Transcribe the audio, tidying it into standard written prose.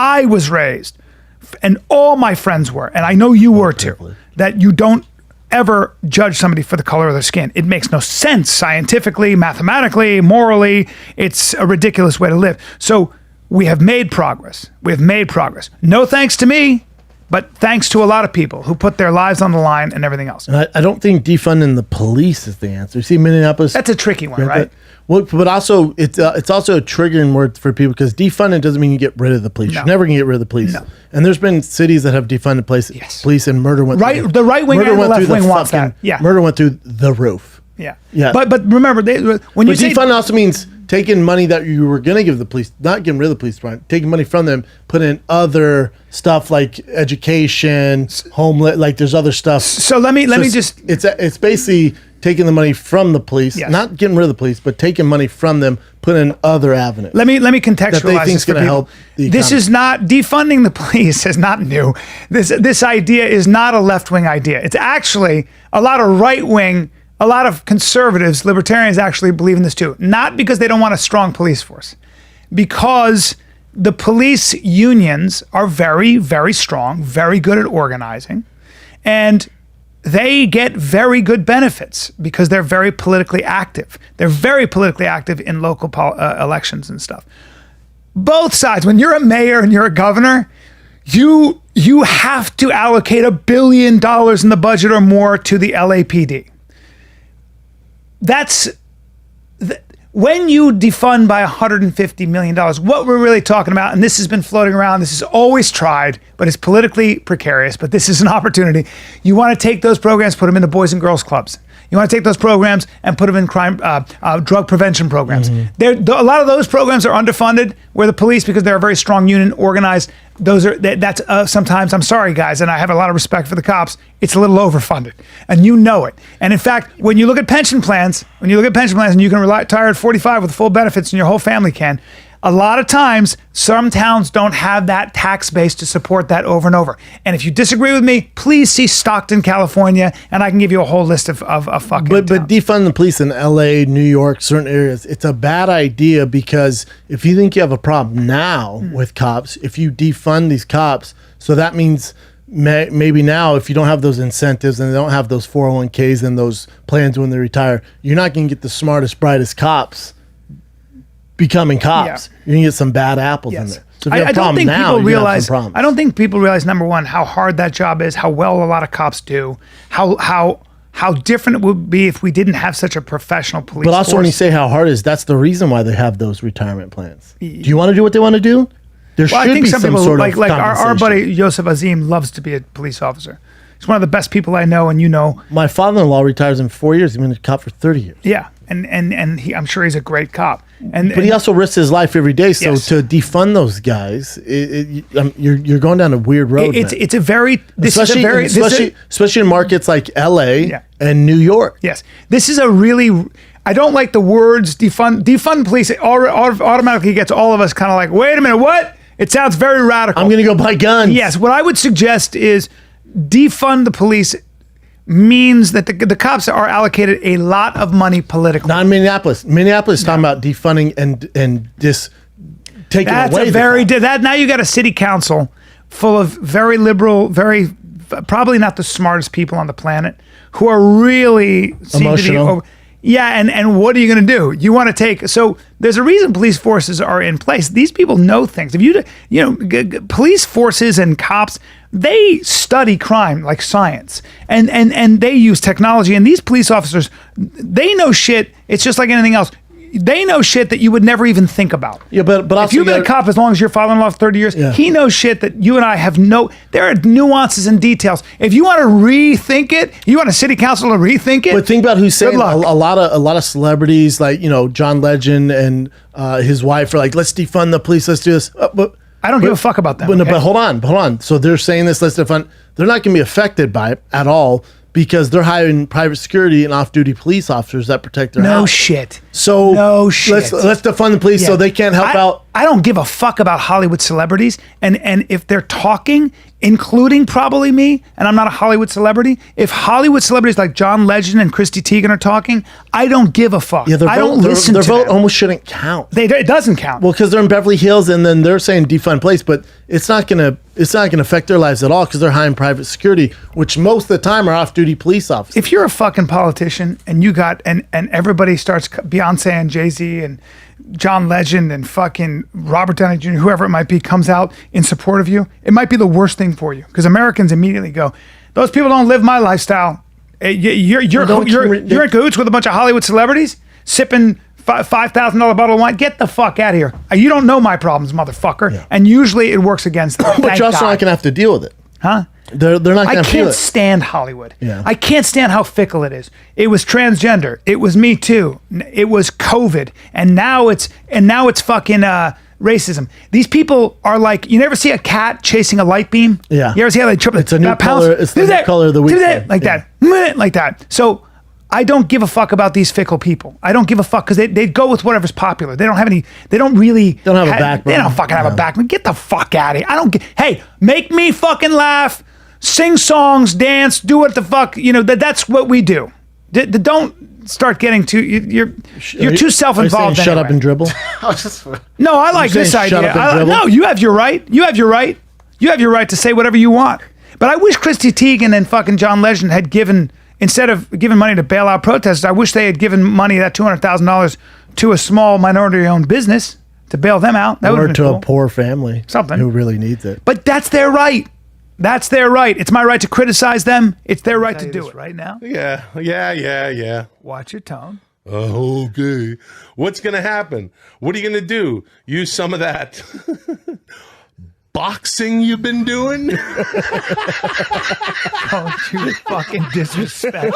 I was raised, and all my friends were, and I know you were too, that you don't ever judge somebody for the color of their skin. It makes no sense scientifically, mathematically, morally. It's a ridiculous way to live. So we have made progress. We have made progress. No thanks to me, but thanks to a lot of people who put their lives on the line and everything else. And I don't think defunding the police is the answer. See, Minneapolis. That's a tricky one, right? But also it's also a triggering word for people, because defunding doesn't mean you get rid of the police. No. You're never gonna get rid of the police. No. And there's been cities that have defunded police, and murder went through the right wing and the left wing wants that. Yeah, murder went through the roof. Yeah. But remember, when you say defund also means taking money that you were gonna give the police, not getting rid of the police department, taking money from them, put in other stuff like education, homeless. Like there's other stuff. So let me just. It's basically taking the money from the police, not getting rid of the police, but taking money from them, put in other avenues. Let me contextualize this for people. Help the economy. This is not, defunding the police is not new. This idea is not a left-wing idea. It's actually a lot of right-wing, a lot of conservatives, libertarians actually believe in this too. Not because they don't want a strong police force, because the police unions are very, very strong, very good at organizing, and they get very good benefits because they're very politically active. They're very politically active in local elections and stuff. Both sides, when you're a mayor and you're a governor, you have to allocate $1 billion in the budget or more to the LAPD. When you defund by $150 million, what we're really talking about, and this has been floating around, this is always tried, but it's politically precarious, but this is an opportunity. You want to take those programs, put them into boys and girls clubs. You want to take those programs and put them in crime, drug prevention programs. A lot of those programs are underfunded, where the police, because they're a very strong union, organized, that's sometimes, I'm sorry guys, and I have a lot of respect for the cops, it's a little overfunded, and you know it. And in fact, when you look at pension plans, and you can retire at 45 with full benefits, and your whole family can, a lot of times, some towns don't have that tax base to support that over and over. And if you disagree with me, please see Stockton, California, and I can give you a whole list of fucking But defund the police in LA, New York, certain areas, it's a bad idea, because if you think you have a problem now with cops, if you defund these cops, so that means maybe now, if you don't have those incentives and they don't have those 401ks and those plans when they retire, you're not going to get the smartest, brightest cops becoming cops. You're gonna get some bad apples in there. So if you have a problem now, I don't think people realize, number one, how hard that job is, how well a lot of cops do, how different it would be if we didn't have such a professional police force. But also, when you say how hard it is, that's the reason why they have those retirement plans. Do you want to do what they want to do? There should be some people, sort of like our buddy Yosef Azim loves to be a police officer. He's one of the best people I know, and you know. My father-in-law retires in 4 years. He's been a cop for 30 years. Yeah, and I'm sure he's a great cop. But he also risks his life every day. So to defund those guys, you're going down a weird road. Especially in markets like LA and New York. Yes, this is a really. I don't like the words defund police. It automatically gets all of us kind of like, wait a minute, what? It sounds very radical. I'm going to go buy guns. Yes, what I would suggest is defund the police means that the cops are allocated a lot of money politically. Not in Minneapolis. Minneapolis is talking about defunding and just taking away now you got a city council full of very liberal, probably not the smartest people on the planet, who are really emotional. And what are you going to do? You want to take, so there's a reason police forces are in place. These people know things. If police forces and cops, they study crime like science, and they use technology. And these police officers, they know shit. It's just like anything else. They know shit that you would never even think about. Yeah, but also if you've been a cop as long as your father-in-law for 30 years, he knows shit that you and I have there are nuances and details. If you want to rethink it, you want a city council to rethink it. But think about who's saying a lot of celebrities like, John Legend and his wife are like, let's defund the police, let's do this. But I don't give a fuck about that. But hold on. So they're saying this, let's defund. They're not going to be affected by it at all, because they're hiring private security and off-duty police officers that protect their house. No shit. So let's defund the police so they can't help out. I don't give a fuck about Hollywood celebrities, and if they're talking including probably me, and I'm not a Hollywood celebrity. If Hollywood celebrities like John Legend and Christy Teigen are talking, I don't give a fuck. Yeah, I don't listen their to vote them. almost shouldn't count. It doesn't count. Well, because they're in Beverly Hills, and then they're saying defund police, but it's not gonna affect their lives at all because they're hiring private security, which most of the time are off-duty police officers. If you're a fucking politician and you got and everybody starts Beyonce and Jay-Z and John Legend and fucking Robert Downey Jr., whoever it might be, comes out in support of you, it might be the worst thing for you because Americans immediately go, those people don't live my lifestyle. You're in cahoots with a bunch of Hollywood celebrities sipping $5,000 bottle of wine. Get the fuck out of here. You don't know my problems, motherfucker. Yeah. And usually it works against them. But you're also not going to have to deal with it. Huh? They're not going to feel it. I can't stand Hollywood. Yeah. I can't stand how fickle it is. It was transgender. It was Me Too. It was COVID. And now it's fucking racism. These people are like, you never see a cat chasing a light beam? Yeah. You ever see how they trip? It's a new color. It's the new color of the week. Like that. Like that. So I don't give a fuck about these fickle people. I don't give a fuck because they go with whatever's popular. They don't have any, they don't really. They don't have a backbone. They don't fucking have a backbone. Get the fuck out of here. Hey, make me fucking laugh. Sing songs, dance, do what the fuck, that's what we do. Don't start getting too, you're too self-involved. Shut up and dribble? No, I like this idea. No, you have your right. You have your right. You have your right to say whatever you want. But I wish Christy Teigen and fucking John Legend had given, instead of giving money to bail out protesters, I wish they had given money, that $200,000, to a small minority-owned business to bail them out. That would have been cool. A poor family. Something. Who really needs it. But that's their right. That's their right. It's my right to criticize them. It's their right to do it right now. Yeah. Watch your tone. Okay. What's going to happen? What are you going to do? Use some of that boxing you've been doing? Don't you fucking disrespect.